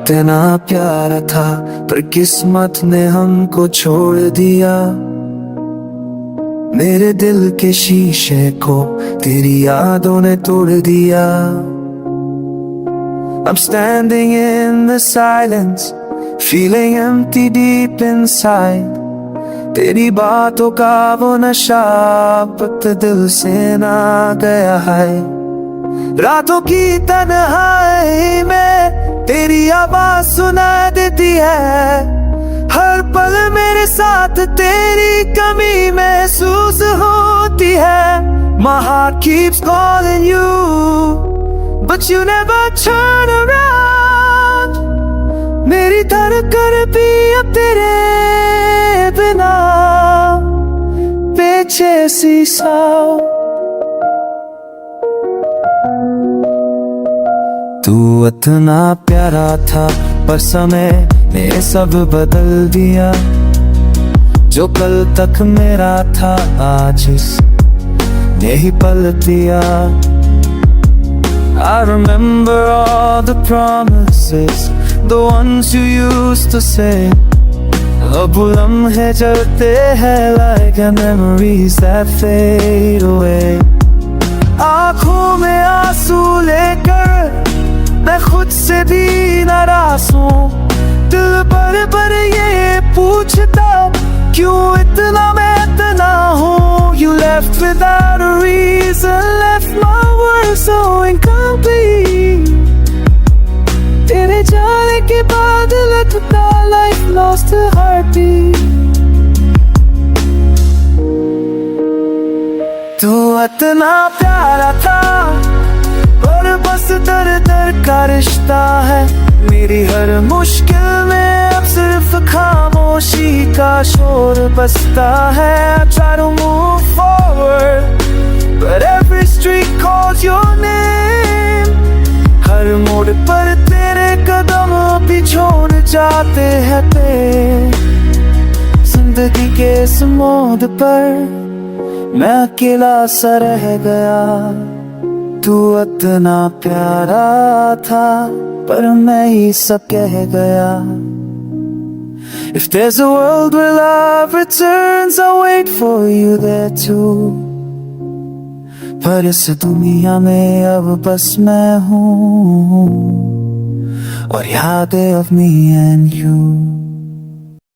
इतना प्यारा था पर किस्मत ने हमको छोड़ दिया। मेरे दिल के शीशे को तेरी यादों ने तोड़ दिया। I'm standing in the silence, feeling empty deep inside. तेरी बातों का वो नशा अब दिल से ना गया है। रातों की तन्हाई में तेरी आवाज सुना देती है। हर पल मेरे साथ तेरी कमी महसूस होती है। My heart keeps calling you, but you never turn around. मेरी धड़कन भी अब तेरे बिना बेचैनी सा। तू इतना प्यारा था पर समय ने सब बदल दिया। जो कल तक मेरा था आज ने ही पलट दिया। I remember all the promises, the ones you used to say. अब लम्हे चलते हैं like memories that fade away. आँखों में आंसू लेकर मैं खुद से भी नाराज हूँ। दिल पर ये पूछता क्यों इतना मैं इतना हूँ। You left without a reason, left my world so incomplete. तेरे जाने के बाद लगता life lost a heartbeat. तू इतना प्यारा था और बस दर दर का रिश्ता है। मेरी हर मुश्किल में अब सिर्फ खामोशी का शोर बसता है। I try to move forward, but every street calls your name. हर मोड़ पर तेरे कदम भी छोड़ जाते हैं ते। जिंदगी के इस मोड़ पर मैं अकेला सा रह गया। तू इतना प्यारा था पर मैं ही सब कह गया। If there's a world where love returns, I'll wait for you there too. पर इस दुनिया में अब बस मैं हूँ और यादें of me and you.